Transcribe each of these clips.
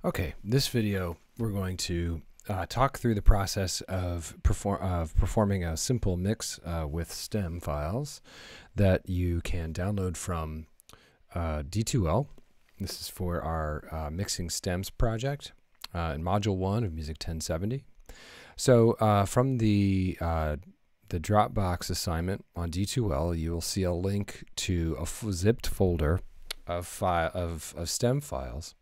Okay, this video we're going to talk through the process of performing a simple mix with stem files that you can download from D2L. This is for our Mixing Stems project in Module 1 of Music 1070. So from the Dropbox assignment on D2L, you will see a link to a zipped folder of stem files.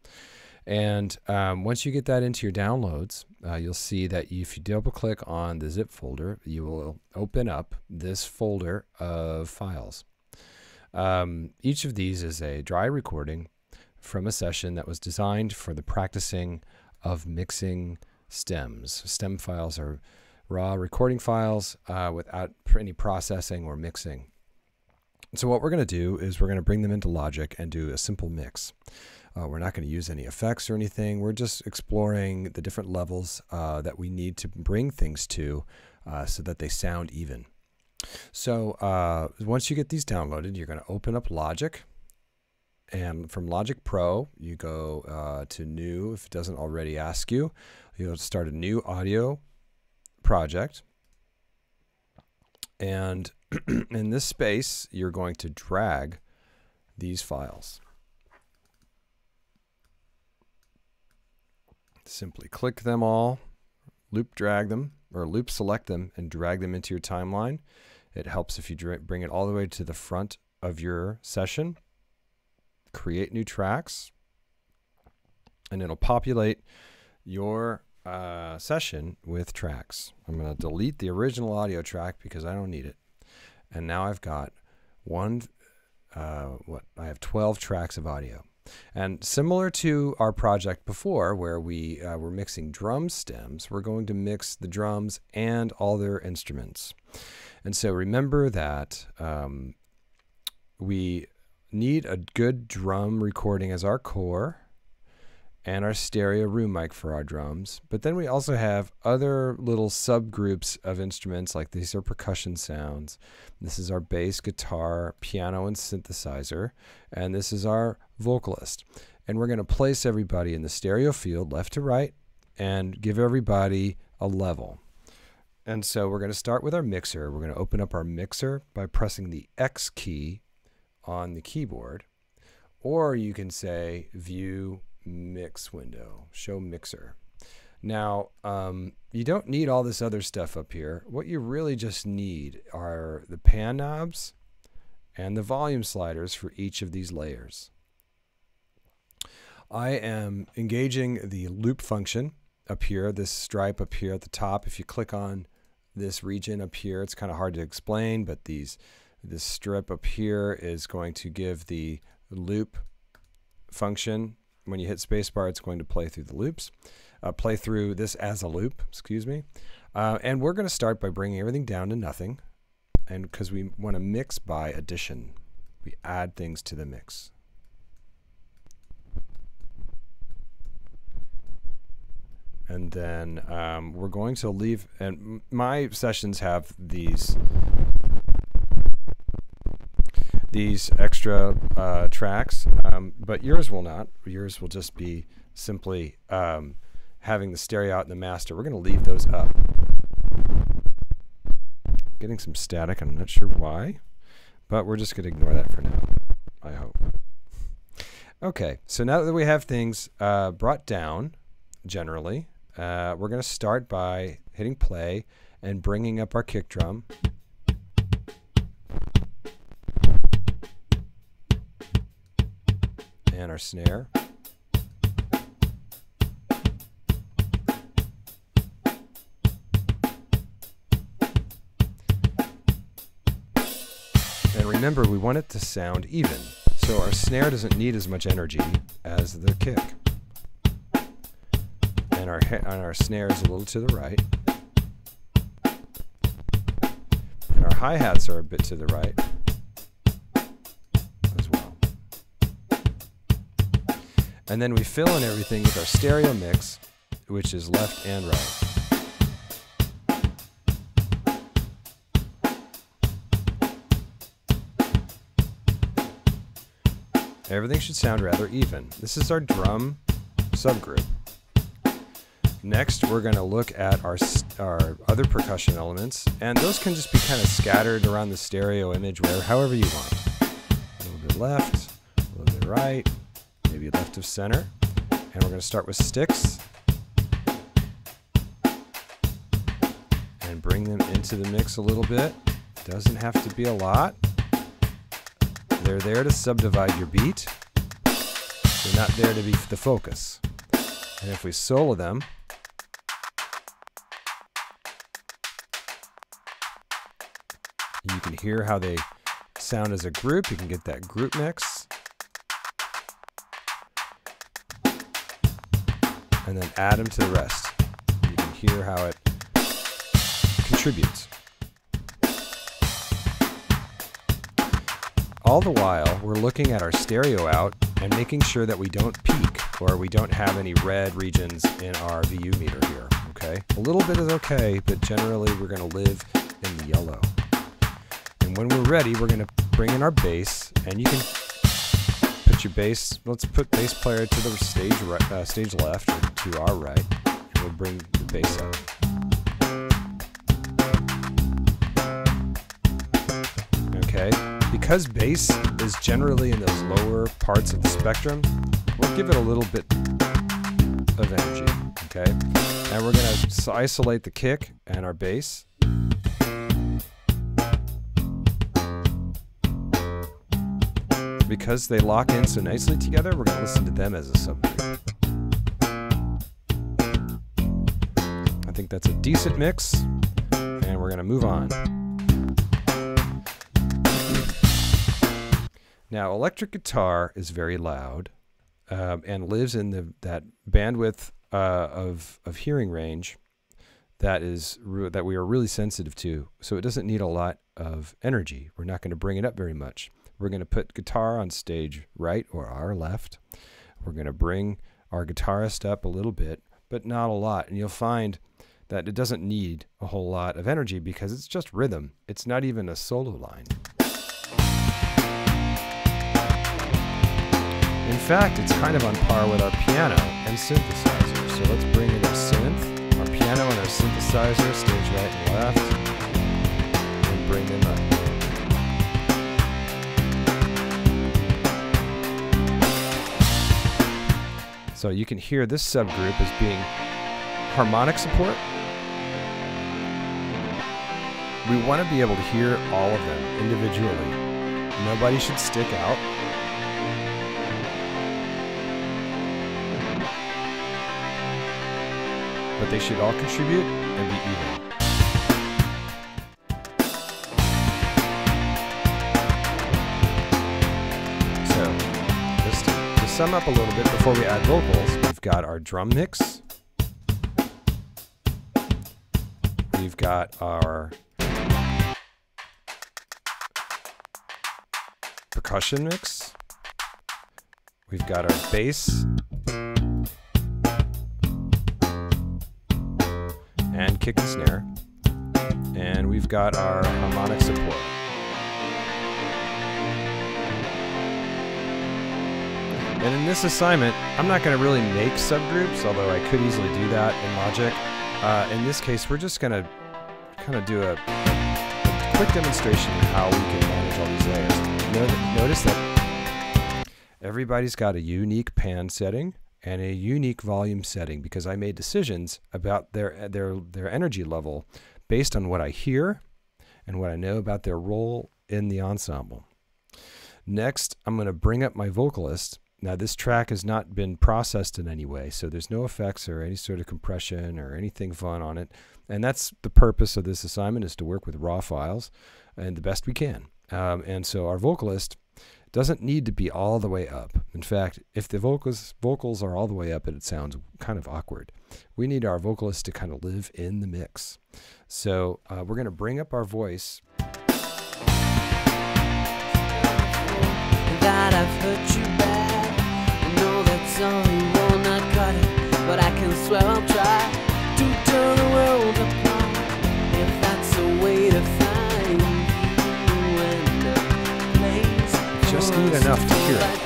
And once you get that into your downloads, you'll see that if you double click on the zip folder, you will open up this folder of files. Each of these is a dry recording from a session that was designed for the practicing of mixing stems. Stem files are raw recording files without any processing or mixing. So what we're going to do is we're going to bring them into Logic and do a simple mix. We're not going to use any effects or anything. We're just exploring the different levels that we need to bring things to so that they sound even. So once you get these downloaded, you're going to open up Logic. And from Logic Pro, you go to New. If it doesn't already ask you, you'll start a new audio project. And in this space, you're going to drag these files. Simply click them all, loop drag them, or loop select them and drag them into your timeline. It helps if you bring it all the way to the front of your session. Create new tracks, and it'll populate your session with tracks. I'm going to delete the original audio track because I don't need it. And now I've got I have 12 tracks of audio. And similar to our project before where we were mixing drum stems, we're going to mix the drums and all their instruments. And so remember that we need a good drum recording as our core and our stereo room mic for our drums. But then we also have other little subgroups of instruments, like these are percussion sounds. This is our bass, guitar, piano, and synthesizer. And this is our vocalist. And we're going to place everybody in the stereo field, left to right, and give everybody a level. And so we're going to start with our mixer. We're going to open up our mixer by pressing the X key on the keyboard. Or you can say View Mix window, show mixer. Now you don't need all this other stuff up here. What you really just need are the pan knobs and the volume sliders for each of these layers. I am engaging the loop function up here, this stripe up here at the top. If you click on this region up here, it's kind of hard to explain, but this strip up here is going to give the loop function. When you hit spacebar, it's going to play through the loops, play through this as a loop, excuse me. And we're going to start by bringing everything down to nothing. And because we want to mix by addition, we add things to the mix. And then we're going to leave, and my sessions have these extra tracks, but yours will not. Yours will just be simply having the stereo out and the master. We're going to leave those up. Getting some static, I'm not sure why, but we're just going to ignore that for now, I hope. Okay, so now that we have things brought down, generally, we're going to start by hitting play and bringing up our kick drum. And our snare. And remember, we want it to sound even. So our snare doesn't need as much energy as the kick. And our snare is a little to the right. And our hi-hats are a bit to the right. And then we fill in everything with our stereo mix, which is left and right. Everything should sound rather even. This is our drum subgroup. Next, we're going to look at our other percussion elements, and those can just be kind of scattered around the stereo image, however you want. A little bit left, a little bit right, maybe left of center. And we're going to start with sticks and bring them into the mix a little bit. Doesn't have to be a lot. They're there to subdivide your beat. They're not there to be the focus. And if we solo them, you can hear how they sound as a group. You can get that group mix. And then add them to the rest. You can hear how it contributes. All the while, we're looking at our stereo out and making sure that we don't peak or we don't have any red regions in our VU meter here, okay? A little bit is okay, but generally we're going to live in the yellow. And when we're ready, we're going to bring in our bass, and you can put your bass, let's put bass player to the stage left or to our right, and we'll bring the bass up. Okay, because bass is generally in those lower parts of the spectrum, we'll give it a little bit of energy, okay? And we're going to isolate the kick and our bass. Because they lock in so nicely together, we're going to listen to them as a subgroup. I think that's a decent mix, and we're going to move on. Now, electric guitar is very loud and lives in that bandwidth of hearing range that we are really sensitive to. So it doesn't need a lot of energy. We're not going to bring it up very much. We're going to put guitar on stage right or our left. We're going to bring our guitarist up a little bit, but not a lot. And you'll find that it doesn't need a whole lot of energy because it's just rhythm. It's not even a solo line. In fact, it's kind of on par with our piano and synthesizer. So let's bring in our synth, our piano and our synthesizer, stage right and left, and bring them up. So you can hear this subgroup as being harmonic support. We want to be able to hear all of them individually. Nobody should stick out. But they should all contribute and be even. So, just to sum up a little bit before we add vocals, we've got our drum mix. We've got our percussion mix. We've got our bass. And kick and snare, and we've got our harmonic support. And in this assignment, I'm not going to really make subgroups, although I could easily do that in Logic. In this case, we're just going to kind of do a quick demonstration of how we can manage all these layers. Notice that everybody's got a unique pan setting and a unique volume setting because I made decisions about their energy level based on what I hear and what I know about their role in the ensemble. Next, I'm going to bring up my vocalist. Now, this track has not been processed in any way, so there's no effects or any sort of compression or anything fun on it. And that's the purpose of this assignment, is to work with raw files and the best we can. And so our vocalist doesn't need to be all the way up. In fact, if the vocals are all the way up, it sounds kind of awkward. We need our vocalist to kind of live in the mix. So we're going to bring up our voice. That I've hurt you bad. I know that sorry will not cut it, but I can swear I'll try to turn the world apart if that's a way to find you and a place. Just need enough to hear it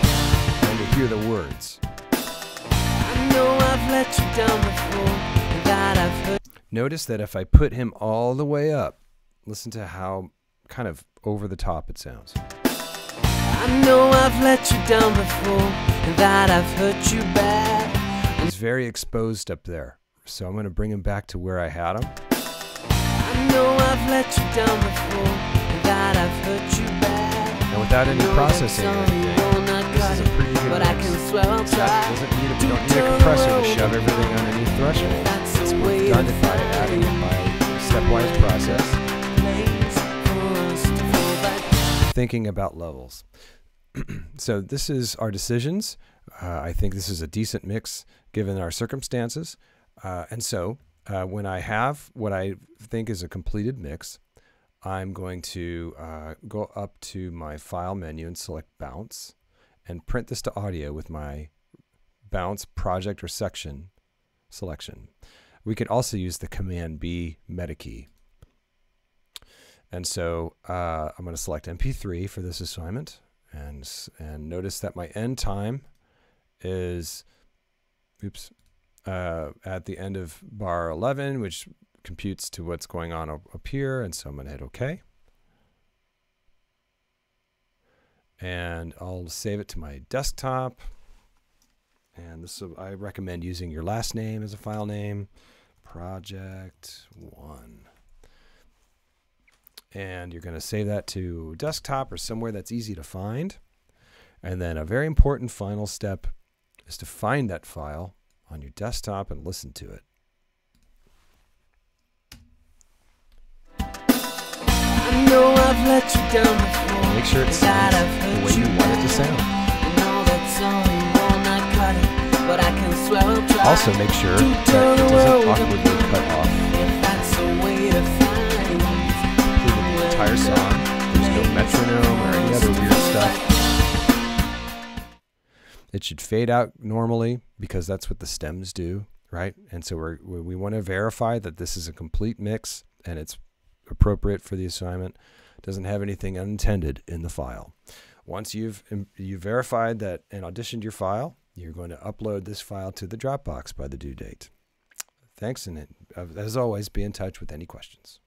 and to hear the words. I know let you down before, and that I've hurt. Notice that if I put him all the way up, listen to how kind of over the top it sounds. I know I've let you down before, and that I've hurt you bad. He's very exposed up there, so I'm going to bring him back to where I had him. I know I've let you down before, and that I've hurt you bad. And without any processing or anything, this is a pretty good but I can swear I'll try. We don't need a compressor to shove everything underneath threshold. We've done it by adding it by stepwise process. Thinking about levels. So this is our decisions. I think this is a decent mix given our circumstances. And so when I have what I think is a completed mix, I'm going to go up to my file menu and select bounce and print this to audio with my bounce project or section selection. We could also use the Command B meta key. And so I'm going to select MP3 for this assignment, and notice that my end time is, at the end of bar 11, which computes to what's going on up here, and so I'm going to hit OK. And I'll save it to my desktop. And this I recommend using your last name as a file name, project 1. And you're going to save that to desktop or somewhere that's easy to find. And then a very important final step is to find that file on your desktop and listen to it. I know I've let you down before. Make sure it sounds the way you want it to sound. Also make sure that it doesn't awkwardly cut off the entire song. There's no metronome or any other weird stuff. It should fade out normally because that's what the stems do, right? And so we want to verify that this is a complete mix and it's appropriate for the assignment. It doesn't have anything unintended in the file. Once you've verified that and auditioned your file, you're going to upload this file to the Dropbox by the due date. Thanks, and as always, be in touch with any questions.